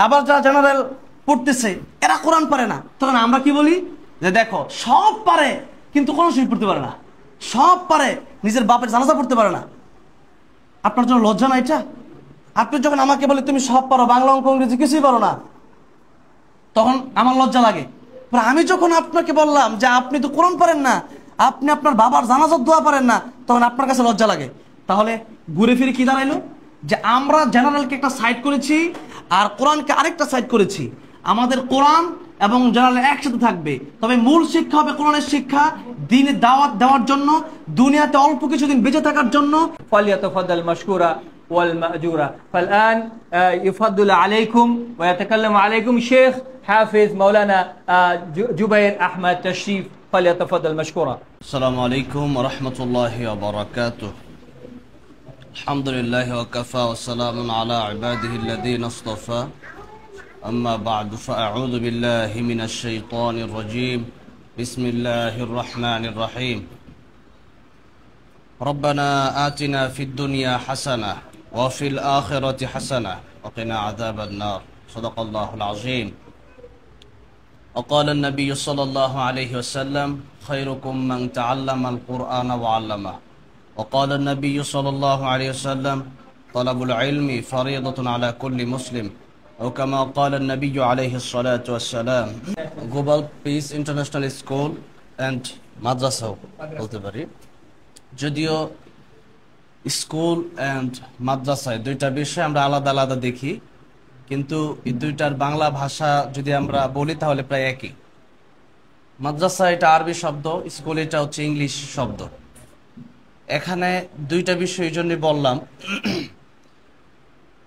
আবার যারা জেনারেল পড়তেছে এরা কোরআন পারে না, তখন আমরা কি বলি যে দেখো সব পারে কিন্তু কোরআন শরীফ পড়তে পারে না, সব পারে নিজের বাপের জানাজা পড়তে পারে না। আপনার জন্য লজ্জা না এটা? আপনি যখন আমাকে বলে তুমি সব পারো, বাংলা অঙ্ক ইংরেজি কিছুই পারো না, তখন আমার লজ্জা লাগে। আমি যখন আপনাকে বললাম যে আপনি তো কোরআন পারেন না, আপনি আপনার বাবার জানাজার দোয়া পারেন না, তখন আপনার কাছে লজ্জা লাগে। তাহলে ঘুরে ফিরে কি দাঁড়াইলো যে আমরা জেনারেলকে একটা সাইড করেছি আর কোরআনকে আরেকটা সাইড করেছি। আমাদের কোরআন এবং জেনারেল একসাথে থাকবে, তবে মূল শিক্ষা হবে কোরআনের শিক্ষা, দ্বীনের দাওয়াত দেওয়ার জন্য, দুনিয়াতে অল্প কিছুদিন বেঁচে থাকার জন্য। ফালিয়াতাফাদ্দাল মাশকুরা ওয়াল মা'জুরা। ফালআন ইউফাদ্দালু আলাইকুম ওয়া ইয়াতাকাল্লামু আলাইকুম শেখ হাফিজ মাওলানা জুবাইর আহমদ তাশরিফ। ফালিয়াতাফাদ্দাল মাশকুরা। আসসালামু আলাইকুম ওয়া রাহমাতুল্লাহি ওয়া বারাকাতুহু। আলহামদুলিল্লাহি ওয়া কাফা ওয়া সালামুন আলা ইবাদিহিল্লাযীনা ইসতাফা। أما بعد فأعوذ بالله من الشيطان الرجيم. بسم الله الرحمن الرحيم. ربنا آتنا في الدنيا حسنة وفي الآخرة حسنة وقنا عذاب النار. صدق الله العظيم. وقال النبي صلى الله عليه وسلم خيركم من تعلم القرآن وعلمه. وقال النبي صلى الله عليه وسلم طلب العلم فريضة على كل مسلم. وكما قال النبي عليه الصلاة والسلام. Global Peace International School and মাদ্রাসাও বলতে পারি, যদিও স্কুল অ্যান্ড মাদ্রাসায় দুইটা বিষয় আমরা আলাদা আলাদা দেখি, কিন্তু এই দুইটার বাংলা ভাষা যদি আমরা বলি তাহলে প্রায় একই। মাদ্রাসা এটা আরবি শব্দ, স্কুল এটা হচ্ছে ইংলিশ শব্দ। এখানে দুইটা বিষয় এই জন্যই বললাম।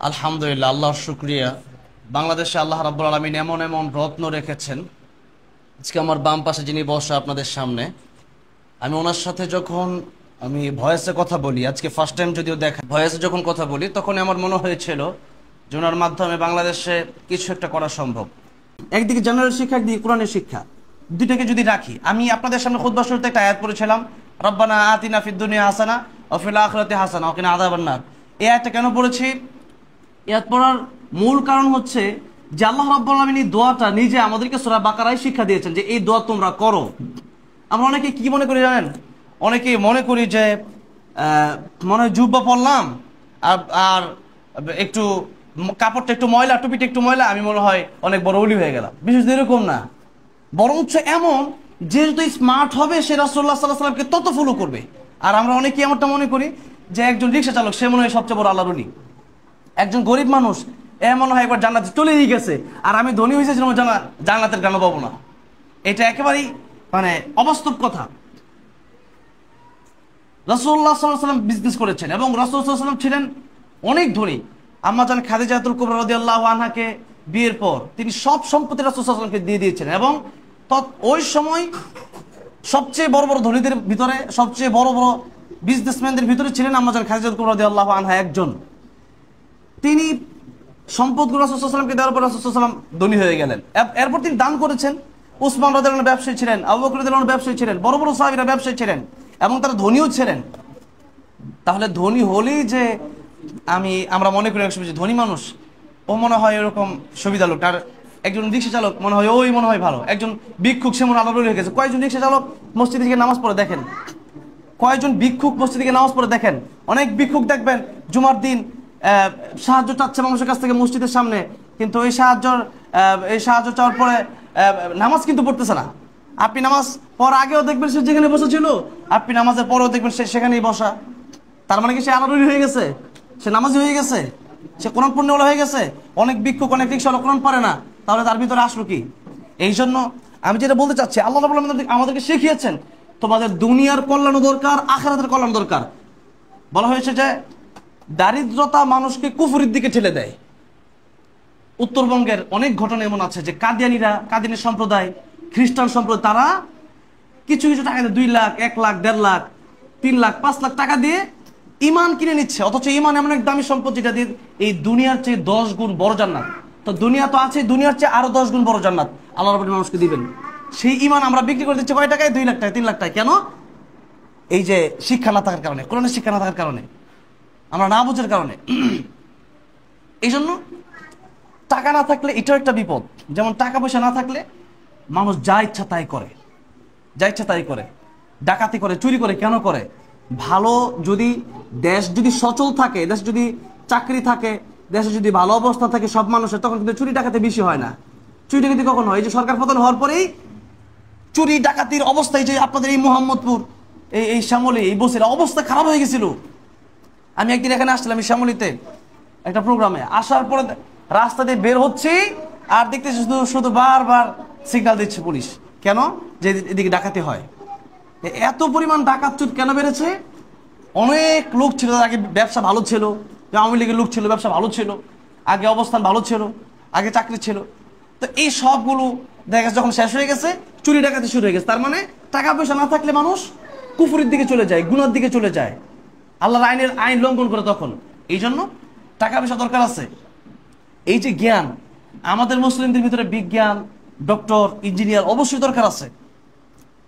আলহামদুলিল্লাহ, আল্লাহর শুকরিয়া, বাংলাদেশে আল্লাহ রাব্বুল আলামিন এমন এমন রত্ন রেখেছেন। আজকে আমার বাম পাশে যিনি বসা আপনাদের সামনে, আমি ওনার সাথে যখন আমি ভয়েসে কথা বলি, আজকে ফার্স্ট টাইম যদিও দেখা, ভয়েসে যখন কথা বলি তখন আমার মনে হয়েছিল যে ওনার মাধ্যমে বাংলাদেশে কিছু একটা করা সম্ভব। একদিকে জেনারেল শিক্ষা, একদিকে কোরআনের শিক্ষা, দুইটাকে যদি রাখি। আমি আপনাদের সামনে খুতবা শুরুতে একটা আয়াত পড়েছিলাম, রব্বানা আতিনা ফিদ দুনিয়া হাসানা ওয়া ফিল আখিরাতি হাসানা ওয়া কিনা আযাবান নার। এই আয়াতটা কেন পড়েছি? এই আয়াত পড়ার মূল কারণ হচ্ছে যে আল্লাহ রাব্বুল আলামিন এই দোয়াটা নিজে আমাদেরকে সূরা বাকারায় শিক্ষা দিয়েছেন যে এই দোয়া তোমরা করো। আমরা অনেকে কি মনে করি জানেন? অনেকে মনে করি যে মনে হয় জুব্বা পরলাম আর একটু কাপড়টা একটু ময়লা, টুপিটা একটু ময়লা, আমি মনে হয় অনেক বড় ওলি হয়ে গেলাম। বিশেষ এরকম না, বরঞ্চ এমন যে যত স্মার্ট হবে সে রাসূলুল্লাহ সাল্লাল্লাহু আলাইহি ওয়াসাল্লামকে তত ফলো করবে। আর আমরা অনেকে এমনটা মনে করি যে একজন রিক্সা চালক সে মনে হয় সবচেয়ে বড় আল্লাহর ওলি, একজন গরিব মানুষ এমন হয় একবার জান্নাতে চলেই গেছে, আর আমি ধনী হয়েছি জান্নাতের গান পাবো না। এটা একেবারেই মানে অবাস্তব কথা। রাসূলুল্লাহ সাল্লাল্লাহু আলাইহি ওয়াসাল্লাম বিজনেস করেছেন এবং রাসূলুল্লাহ সাল্লাল্লাহু আলাইহি ওয়াসাল্লাম ছিলেন অনেক ধনী। আম্মা জান খাদিজাতুল কুবরা রাদিয়াল্লাহু আনহাকে বিয়ের পর তিনি সব সম্পত্তি রাসূলুল্লাহ সাল্লাল্লাহু আলাইহি ওয়াসাল্লামকে দিয়ে দিয়েছেন এবং ওই সময় সবচেয়ে বড় বড় ধনীদের ভিতরে, সবচেয়ে বড় বড় বিজনেসম্যানদের ভিতরে ছিলেন আম্মা জান খাদিজাতুল কুবরা রাদিয়াল্লাহু আনহা একজন। তিনি সম্পদগুলো রাসূলুল্লাহ সাল্লাল্লাহু আলাইহি ওয়াসাল্লামকে দেওয়ার পর রাসূলুল্লাহ সাল্লাল্লাহু আলাইহি ওয়াসাল্লাম ধনী হয়ে গেলেন। এরপর তিনি দান করেছেন। উসমান রাদিয়াল্লাহু আনহু ব্যবসায়ী ছিলেন, আবু বকর রাদিয়াল্লাহু আনহু ব্যবসায়ী ছিলেন, বড় বড় সাহাবীরা ব্যবসায়ী ছিলেন এবং তারা ধনীও ছিলেন। তাহলে ধনী হলেই যে আমরা মনে করি যে ধনী মানুষ ও মনে হয় এরকম সুবিধা লোক, আর একজন রিক্সা চালক মনে হয় ওই মনে হয় ভালো, একজন ভিক্ষুক সে মনে আল্লাহর ওলি হয়ে গেছে। কয়েকজন রিক্সা চালক মসজিদে গিয়ে নামাজ পড়ে দেখেন, কয়েকজন ভিক্ষুক মসজিদে গিয়ে নামাজ পড়ে দেখেন। অনেক ভিক্ষুক দেখবেন জুমার দিন সাহায্য চাচ্ছে মানুষের কাছ থেকে মসজিদের সামনে, কিন্তু এই সাহায্য চাওয়ার পরে নামাজ কিন্তু পড়তেছে না। আপনি নামাজ পড়ার আগেও দেখবেন সে যেখানে বসেছিল, আপনি নামাজের পরেও দেখবেন সে সেখানেই বসা। তার মানে কি সে আল্লাহর ওলি হয়ে গেছে? সে নামাজি হয়ে গেছে? সে কোরআন পড়নেওয়ালা হয়ে গেছে? অনেক ভিক্ষুক, অনেক রিকশাওয়ালা কোরআন পারে না, তাহলে তার ভিতরে আসলো কি? এই জন্য আমি যেটা বলতে চাচ্ছি, আল্লাহ রাব্বুল আলামিন আমাদেরকে শিখিয়েছেন তোমাদের দুনিয়ার কল্যাণ দরকার, আখিরাতের কল্যাণ দরকার। বলা হয়েছে যে দারিদ্রতা মানুষকে কুফরির দিকে ঠেলে দেয়। উত্তরবঙ্গের অনেক ঘটনা এমন আছে যে কাদিয়ানি সম্প্রদায়, খ্রিস্টান সম্প্রদায়, তারা কিছু কিছু টাকা দিয়ে 2 লাখ, 1 লাখ, 1.5 লাখ, 3 লাখ, 5 লাখ টাকা দিয়ে ইমান কিনে নিচ্ছে। অথচ ইমান এমন এক দামি সম্পদ যেটা দিয়ে এই দুনিয়ার চেয়ে 10 গুণ বড় জান্নাত। তো দুনিয়া তো আছে, দুনিয়ার চেয়ে আরো 10 গুণ বড় জান্নাত আল্লাহ রাব্বুল মানুষকে দিবেন। সেই ইমান আমরা বিক্রি করে দিচ্ছি কয় টাকায়? 2 লাখ টাকা, 3 লাখ টাকা। কেন? এই যে শিক্ষা না থাকার কারণে, কোরআনের শিক্ষা না থাকার কারণে, আমরা না বুঝার কারণে। এই জন্য টাকা না থাকলে এটাও একটা বিপদ। যেমন টাকা পয়সা না থাকলে মানুষ যা ইচ্ছা তাই করে, যা ইচ্ছা তাই করে, ডাকাতি করে, চুরি করে। কেন করে? ভালো যদি দেশ যদি সচল থাকে, দেশ যদি চাকরি থাকে, দেশে যদি ভালো অবস্থা থাকে সব মানুষের, তখন কিন্তু চুরি ডাকাতি বেশি হয় না। চুরি ডাকাতি কখন হয়? এই যে সরকার পতন হওয়ার পরেই চুরি ডাকাতির অবস্থায়, যে আপনাদের এই মোহাম্মদপুর, এই শ্যামলী, এই বসির অবস্থা খারাপ হয়ে গেছিল। আমি একদিন এখানে আসছিলাম এই শ্যামলীতে একটা প্রোগ্রামে, আসার পরে রাস্তা দিয়ে বের হচ্ছি আর দেখতেছি শুধু শুধু বারবার সিগন্যাল দিচ্ছে পুলিশ। কেন? যে এদিকে ডাকাতি হয়। এত পরিমাণ ডাকাত চুর কেন বেড়েছে? অনেক লোক ছিল আগে, ব্যবসা ভালো ছিল, আওয়ামী লীগের লোক ছিল, ব্যবসা ভালো ছিল, আগে অবস্থান ভালো ছিল, আগে চাকরি ছিল। তো এই সবগুলো দেখা গেছে যখন শেষ হয়ে গেছে, চুরি ডাকাতি শুরু হয়ে গেছে। তার মানে টাকা পয়সা না থাকলে মানুষ কুফুরির দিকে চলে যায়, গুনার দিকে চলে যায়, আল্লাহর আইন লঙ্ঘন করে। তখন এই জন্য টাকা পয়সা দরকার আছে। এই যে জ্ঞান, আমাদের মুসলিমদের ভিতরে বিজ্ঞান, ডক্টর, ইঞ্জিনিয়ার অবশ্যই দরকার আছে।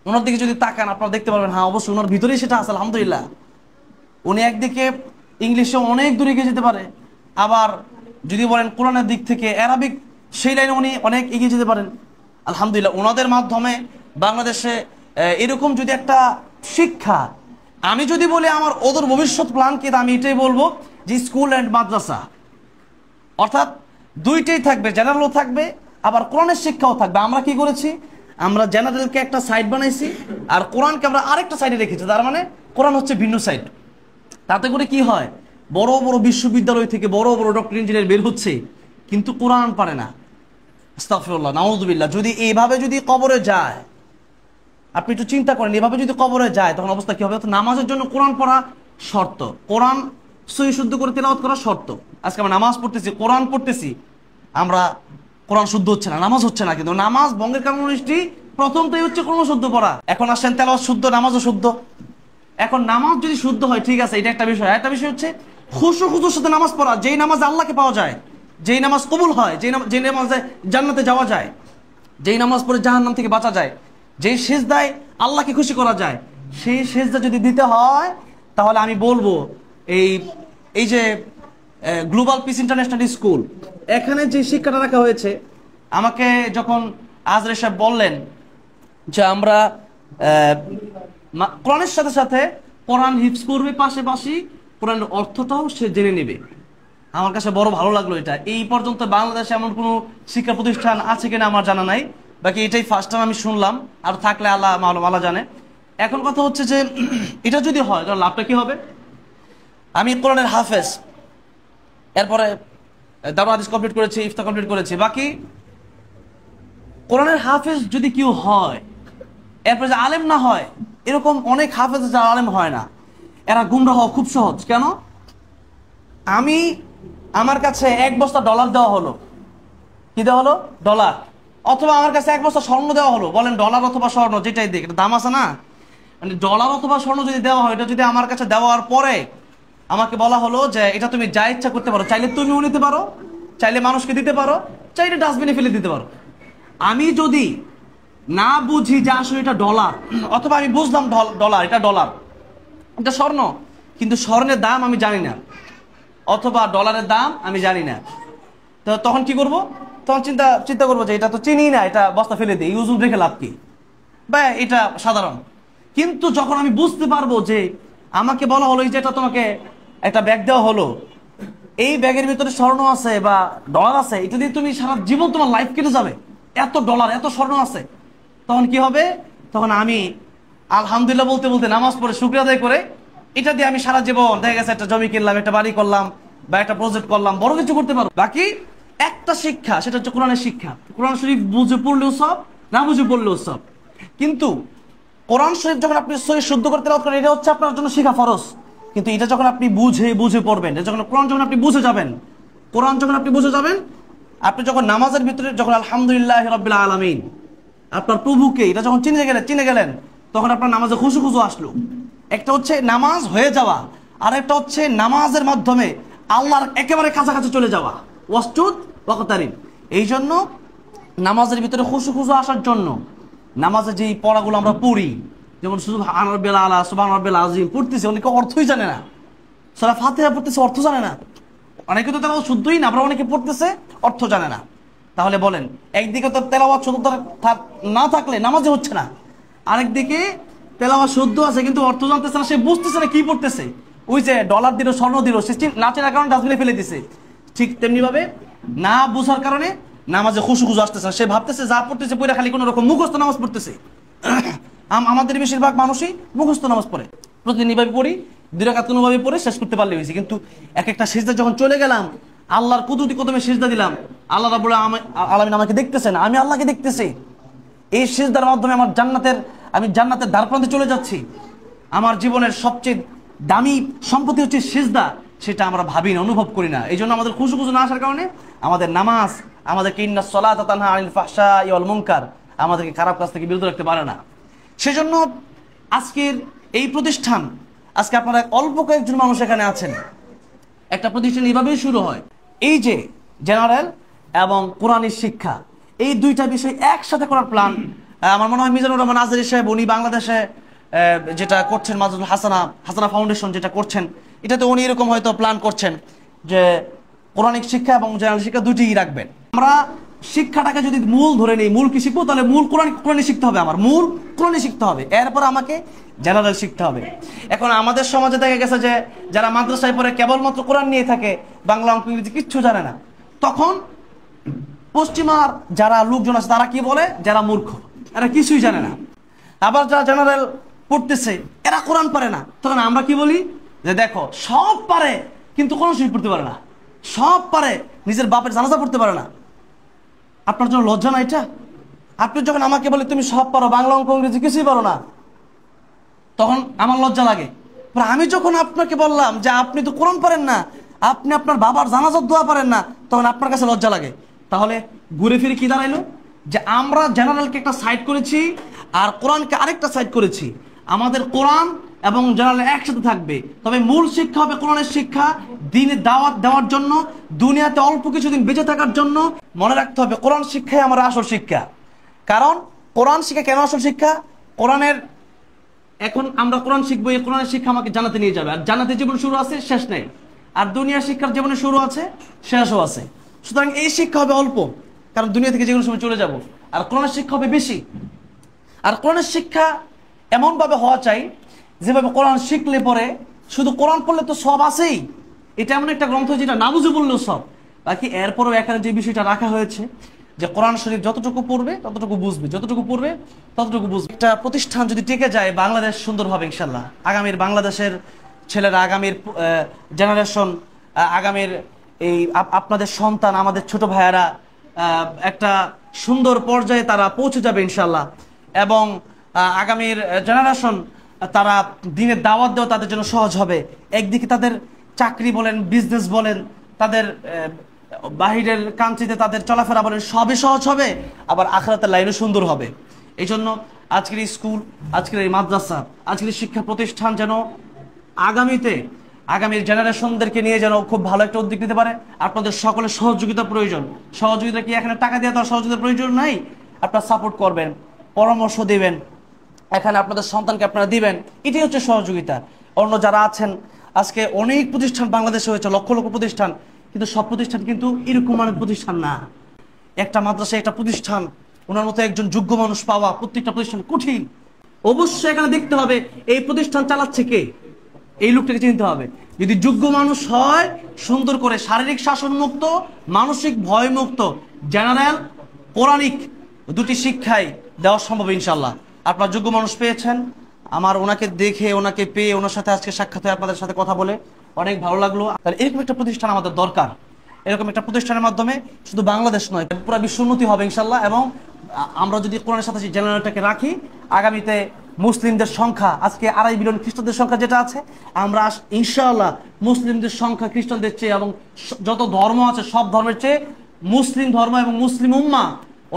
ওনার দিকে যদি তাকান আপনারা দেখতে পারবেন, হ্যাঁ অবশ্যই ওনার ভিতরেই সেটা আছে, আলহামদুলিল্লাহ। উনি একদিকে ইংলিশে অনেক দূরে এগিয়ে যেতে পারে, আবার যদি বলেন কোরআনের দিক থেকে অ্যারাবিক, সেই লাইনে উনি অনেক এগিয়ে যেতে পারেন, আলহামদুলিল্লাহ। ওনাদের মাধ্যমে বাংলাদেশে এরকম যদি একটা শিক্ষা, আমি যদি বলি আমার ওদের ভবিষ্যৎ প্ল্যান কি, আমি এটাই বলবো যে স্কুল অ্যান্ড মাদ্রাসা, অর্থাৎ দুইটাই থাকবে, জেনারেলও থাকবে আবার কোরআনের শিক্ষাও থাকবে। আমরা কি করেছি? আমরা জেনারেলকে একটা সাইড বানাইছি আর কোরআনকে আমরা আরেকটা সাইডে রেখেছি। তার মানে কোরআন হচ্ছে ভিন্ন সাইড। তাতে করে কি হয়? বড় বড় বিশ্ববিদ্যালয় থেকে বড় বড় ডক্টর, ইঞ্জিনিয়ার বের হচ্ছে, কিন্তু কোরআন পারে না। আস্তাগফিরুল্লাহ, নাউযুবিল্লাহ। যদি এইভাবে যদি কবরে যায়, আপনি একটু চিন্তা করেন, এভাবে যদি কবরে যায় তখন অবস্থা কি হবে? নামাজের জন্য কোরআন পড়া শর্ত, কোরআন সহি শুদ্ধ করে তেলাওয়াত করা শর্ত। আজকে আমরা নামাজ পড়তেছি, কোরআন পড়তেছি, আমরা কোরআন শুদ্ধ হচ্ছে না, নামাজ হচ্ছে না। কিন্তু নামাজ ভঙ্গের কারণ প্রথমটাই হচ্ছে কোরআন শুদ্ধ পড়া। এখন আসেন তেলাওয়াত শুদ্ধ, নামাজও শুদ্ধ। এখন নামাজ যদি শুদ্ধ হয় ঠিক আছে, এটা একটা বিষয়। একটা বিষয় হচ্ছে খুশুর সাথে নামাজ পড়া, যেই নামাজ আল্লাহকে পাওয়া যায়, যেই নামাজ কবুল হয়, যেই নামাজে জান্নাতে যাওয়া যায়, যেই নামাজ পড়ে জাহান্নাম থেকে বাঁচা যায়, যেই সিজদায় আল্লাহকে খুশি করা যায়, সেই সিজদা যদি দিতে হয় তাহলে আমি বলবো এই যে গ্লোবাল পিস ইন্টারন্যাশনাল স্কুল, এখানে যে শিক্ষাটা রাখা হয়েছে, আমাকে যখন আজরে সাহেব বললেন যে আমরা কোরআনের সাথে সাথে কোরআন হিফজ করবে, পাশাপাশি কোরআনের অর্থটাও সে জেনে নেবে, আমার কাছে বড় ভালো লাগলো এটা। এই পর্যন্ত বাংলাদেশে এমন কোনো শিক্ষা প্রতিষ্ঠান আছে কিনা আমার জানা নাই, বাকি এটাই ফার্স্ট টাইম আমি শুনলাম, আর থাকলে আল্লাহ মাওলা জানে। এখন কথা হচ্ছে যে এটা যদি হয় তাহলে লাভটা কি হবে? আমি কোরআনের হাফেজ, এরপরে দারুল হাদিস কমপ্লিট করেছি, ইফতা কমপ্লিট করেছি, বাকি কোরআনের হাফেজ যদি কেউ হয়, এরপরে যে আলেম না হয়, এরকম অনেক হাফেজ যারা আলেম হয় না, এরা গুমরাহ হওয়া খুব সহজ। কেন? আমার কাছে 1 বস্তা ডলার দেওয়া হলো, কি দেওয়া হলো? ডলার। অথবা আমার কাছে 1 বস্তা স্বর্ণ দেওয়া হলো, বলেন ডলার অথবা স্বর্ণ যেটাই দিক, এটা দাম আছে না? মানে ডলার অথবা স্বর্ণ যদি দেওয়া হয়, এটা যদি আমার কাছে দেওয়ার পরে আমাকে বলা হলো যে এটা তুমি যা ইচ্ছা করতে পারো, চাইলে তুমিও নিতে পারো, চাইলে মানুষকে দিতে পারো, চাইলে ডাস্টবিনে ফেলে দিতে পারো। আমি যদি না বুঝি যে আসলে এটা ডলার, অথবা আমি বুঝলাম ডলার, এটা ডলার, এটা স্বর্ণ, কিন্তু স্বর্ণের দাম আমি জানি না, অথবা ডলারের দাম আমি জানি না, তো তখন কি করব? তখন চিন্তা করবো যে এটা তো চিনি না, এটা বস্তা ফেলে দিই, ইউজ রেখে লাভ কি, বা এটা সাধারণ। কিন্তু যখন আমি বুঝতে পারবো যে আমাকে বলা হলো যে এটা তোমাকে একটা ব্যাগ দেওয়া হলো, এই ব্যাগের ভিতরে স্বর্ণ আছে বা ডলার আছে, এটা দিয়ে তুমি সারা জীবন তোমার লাইফ কেটে যাবে, এত ডলার এত স্বর্ণ আছে, তখন কি হবে? তখন আমি আলহামদুলিল্লাহ বলতে বলতে নামাজ পড়ে শুকরিয়া আদায় করে এটা দিয়ে আমি সারা জীবন দেখা গেছে একটা জমি কিনলাম, একটা বাড়ি করলাম, বা একটা প্রজেক্ট করলাম, বড় কিছু করতে পারবো। বাকি একটা শিক্ষা, সেটা হচ্ছে কোরআনের শিক্ষা। কোরআন শরীফ বুঝে পড়লেও সব, না বুঝে পড়লেও সব। কিন্তু কোরআন শরীফ যখন আপনি সহি শুদ্ধ করতে করেন, এটা হচ্ছে আপনার জন্য শিখা ফরজ। কিন্তু এটা যখন আপনি বুঝে পড়বেন, যখন কোরআন যখন আপনি বুঝে যাবেন, আপনি যখন নামাজের ভিতরে যখন আলহামদুলিল্লাহ রাব্বিল আলামিন, আপনার প্রভুকে এটা যখন চিনে গেলেন, তখন আপনার নামাজে খুশু আসলো। একটা হচ্ছে নামাজ হয়ে যাওয়া, আর একটা হচ্ছে নামাজের মাধ্যমে আল্লাহর একেবারে কাছাকাছি চলে যাওয়া, ওয়াসজুদ ওয়াকতারিব। এই জন্য নামাজের ভিতরে খুশু আসার জন্য নামাজে যেই পড়াগুলো আমরা পড়ি, যেমন সুবহান রাব্বিল আলা, সুবহান রাব্বিল আযীম পড়তেছি, অনেকে অর্থই জানে না, সূরা ফাতিহা পড়তেছে অর্থ জানে না, অনেকে তো তেলাওয়াত শুদ্ধই না, আবার অনেকে পড়তেছে অর্থ জানে না। তাহলে বলেন, একদিকে তো তেলাওয়াত শুদ্ধ না থাকলে নামাজে হচ্ছে না, আরেকদিকে তেলাওয়াত শুদ্ধ আছে কিন্তু অর্থ জানতেছে না, সে বুঝতেছে না কি পড়তেছে। ওই যে ডলার দিল, স্বর্ণ দিল, সে নাচের কারণে ডাস্টবিনে ফেলে দিছে। ঠিক তেমনি ভাবে না বুঝার কারণে নামাজে খুশু খুশু আসতেছে না, সে ভাবতেছে যা পড়তেছে পড়ে খালি কোনো রকম মুখস্থ নামাজ পড়তেছে। আমাদের বেশিরভাগ মানুষই মুখস্থ নামাজ পড়ে, প্রতিদিন এইভাবে পড়ি, 2 রাকাত কোনোভাবে পড়ে শেষ করতে পারলে হয়েছে। কিন্তু এক একটা সিজদা যখন চলে গেলাম, আল্লাহর কুদরতি কদমে সিজদা দিলাম, আল্লাহ রাব্বুল আলামিন আমাকে দেখতেছেন, আমি আল্লাহকে দেখতেছি। এই সিজদার মাধ্যমে আমি জান্নাতের দ্বারপ্রান্তে চলে যাচ্ছি। আমার জীবনের সবচেয়ে দামি সম্পত্তি হচ্ছে সিজদা, সেটা আমরা ভাবি না, অনুভব করি না। এই জন্য আমাদের খুশু খুশু না আসার কারণে আমাদের নামাজ আমাদেরকে ইন্নাস সালাতা তানহা আনিল ফাহশাই ওয়াল মুনকার, আমাদেরকে খারাপ কাজ থেকে বিরত রাখতে পারে না। সেজন্য আজকের এই প্রতিষ্ঠান, আজকে আপনারা অল্প কয়েকজন মানুষ এখানে আছেন, একটা প্রতিষ্ঠান এইভাবেই শুরু হয়। এই যে জেনারেল এবং কোরআনী শিক্ষা, এই দুইটা বিষয় একসাথে করার প্ল্যান আমার মনে হয় মিজানুর রহমান আজহারী সাহেব, উনি বাংলাদেশে যেটা করছেন, মাজুল হাসানা ফাউন্ডেশন যেটা করছেন, এটাতে উনি এরকম হয়তো প্ল্যান করছেন যে কোরআনিক শিক্ষা এবং জেনারেল শিক্ষা দুটিই রাখবেন। আমরা শিক্ষাটাকে যদি মূল ধরে নিই, মূল কি শিখবো, তাহলে মূল কোরআনী শিখতে হবে, আমার মূল কোরআনী শিখতে হবে, এরপর আমাকে জেনারেল শিখতে হবে। এখন আমাদের সমাজে দেখা গেছে যে যারা মাদ্রাসায় পড়ে কেবলমাত্র কোরআন নিয়ে থাকে, বাংলা অঙ্ক ইংরেজি কিচ্ছু জানে না, তখন পশ্চিমার যারা লোকজন আছে তারা কি বলে, যারা মূর্খ, এরা কিছুই জানে না। আবার যারা জেনারেল পড়তেছে এরা কোরআন পারে না, তখন আমরা কি বলি যে দেখো সব পারে কিন্তু কোরআন শরীফ পড়তে পারে না, সব পারে নিজের বাপের জানাজা পড়তে পারে না। আপনার জন্য লজ্জা না এটা? আপনি যখন আমাকে বলে তুমি সব পারো, বাংলা অঙ্ক ইংরেজি কিছুই পারো না, তখন আমার লজ্জা লাগে। আমি যখন আপনাকে বললাম যে আপনি তো কোরআন পারেন না, আপনি আপনার বাবার জানাজার দোয়া পারেন না, তখন আপনার কাছে লজ্জা লাগে। তাহলে ঘুরে ফিরে কি দাঁড়াইলো, যে আমরা জেনারেলকে একটা সাইড করেছি আর কোরআনকে আরেকটা সাইড করেছি। আমাদের কোরআন এবং জেনারেল একসাথে থাকবে, তবে মূল শিক্ষা হবে কোরআনের শিক্ষা। দিনে দাওয়াত দেওয়ার জন্য, দুনিয়াতে অল্প কিছুদিন বেঁচে থাকার জন্য মনে রাখতে হবে কোরআন শিক্ষাই আমার আসল শিক্ষা। কারণ কোরআন শিক্ষা কেন আসল শিক্ষা? কোরআনের, এখন আমরা কোরআন শিখবো, এই কোরআনের শিক্ষা আমাকে জান্নাতে নিয়ে যাবে, আর জান্নাতে জীবন শুরু আছে শেষ নেই, আর দুনিয়ার শিক্ষার জীবনে শুরু আছে শেষও আছে। সুতরাং এই শিক্ষা হবে অল্প, কারণ দুনিয়া থেকে যেগুলো সময় চলে যাব, আর কোরআনের শিক্ষা হবে বেশি। আর কোরআনের শিক্ষা এমনভাবে হওয়া চাই যেভাবে কোরআন শিখলে পরে শুধু কোরআন পড়লে তো সব আছেই, এটা এমন একটা গ্রন্থ যেটা না বুঝে বললেও সব, বাকি এরপরও এখানে যে বিষয়টা রাখা হয়েছে যে কোরআন শরীফ যতটুকু পড়বে ততটুকু বুঝবে, যতটুকু পড়বে ততটুকু বুঝবে। একটা প্রতিষ্ঠান যদি টিকে যায়, বাংলাদেশ সুন্দর হবে ইনশাল্লাহ। আগামীর বাংলাদেশের ছেলেরা, আগামীর জেনারেশন, আগামীর এই আপনাদের সন্তান, আমাদের ছোট ভাইয়েরা একটা সুন্দর পর্যায়ে তারা পৌঁছে যাবে ইনশাল্লাহ। এবং আগামীর জেনারেশন তারা দিনের দাওয়াত দেওয়া তাদের জন্য সহজ হবে। একদিকে তাদের চাকরি বলেন, বিজনেস বলেন, তাদের বাহিরের কান্ট্রিতে তাদের চলাফেরা বলেন, সবই সহজ হবে, আবার আখিরাতের লাইনও সুন্দর হবে। এই জন্য আজকের এই স্কুল, আজকের এই মাদ্রাসা, আজকের এই শিক্ষা প্রতিষ্ঠান যেন আগামীর জেনারেশনদেরকে নিয়ে যেন খুব ভালো একটা উদ্যোগ নিতে পারে। আপনাদের সকলের সহযোগিতা প্রয়োজন। সহযোগিতা কি এখানে টাকা দিয়ে তার সহযোগিতার প্রয়োজন নাই, আপনারা সাপোর্ট করবেন, পরামর্শ দিবেন, এখানে আপনাদের সন্তানকে আপনারা দিবেন, এটাই হচ্ছে সহযোগিতা। অন্য যারা আছেন, আজকে অনেক প্রতিষ্ঠান বাংলাদেশে হয়েছে, লক্ষ লক্ষ প্রতিষ্ঠান, কিন্তু সব প্রতিষ্ঠান কিন্তু এরকম মানের প্রতিষ্ঠান না। একটা মাদ্রাসায় একটা প্রতিষ্ঠান, ওনার মতো একজন যোগ্য মানুষ পাওয়া প্রত্যেকটা প্রতিষ্ঠান কঠিন। অবশ্যই এখানে দেখতে হবে এই প্রতিষ্ঠান চালাচ্ছে কে, এই লোকটাকে চিনতে হবে। যদি যোগ্য মানুষ হয়, সুন্দর করে শারীরিক শাসন মুক্ত, মানসিক ভয় মুক্ত, জেনারেল কোরআনিক দুটি শিক্ষাই দেওয়া সম্ভব ইনশাল্লাহ। আপনার যোগ্য মানুষ পেয়েছেন, আমার ওনাকে দেখে, ওনাকে পেয়ে, ওনার সাথে আজকে সাক্ষাৎ হয়ে আপনাদের সাথে কথা বলে অনেক ভালো লাগলো। তাহলে এরকম একটা প্রতিষ্ঠান আমাদের দরকার। এরকম একটা প্রতিষ্ঠানের মাধ্যমে শুধু বাংলাদেশ নয়, পুরো বিশ্ব উন্নতি হবে ইনশাল্লাহ। এবং আমরা যদি কোরআনের সাথে জেনারেলটাকে রাখি, আগামীতে মুসলিমদের সংখ্যা, আজকে 2.5 বিলিয়ন খ্রিস্টানদের সংখ্যা যেটা আছে, আমরা ইনশাআল্লাহ মুসলিমদের সংখ্যা খ্রিস্টানদের চেয়ে এবং যত ধর্ম আছে সব ধর্মের চেয়ে মুসলিম ধর্ম এবং মুসলিম উম্মাহ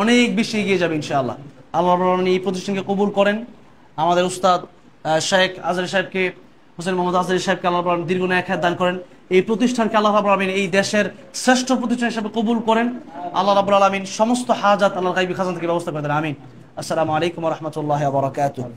অনেক বেশি এগিয়ে যাবে ইনশাআল্লাহ। আল্লাহ রাব্বুল এই প্রতিষ্ঠানকে কবুল করেন। আমাদের উস্তাদ শেখ আজহারী সাহেবকে, হোসেন মোহাম্মদ আজহারী সাহেবকে আল্লাহ রাব্বুল দীর্ঘ নেক হায়াত দান করেন। এই প্রতিষ্ঠানকে আল্লাহ রাব্বুল আলামিন এই দেশের শ্রেষ্ঠ প্রতিষ্ঠান হিসেবে কবুল করেন। আল্লাহ রাব্বুল আলামিন সমস্ত হাজাত আল্লাহর গায়বী খাজানা থেকে ব্যবস্থা করে দেন, আমিন। আসসালামু আলাইকুম ওয়া রাহমাতুল্লাহি ওয়া বারাকাতুহু।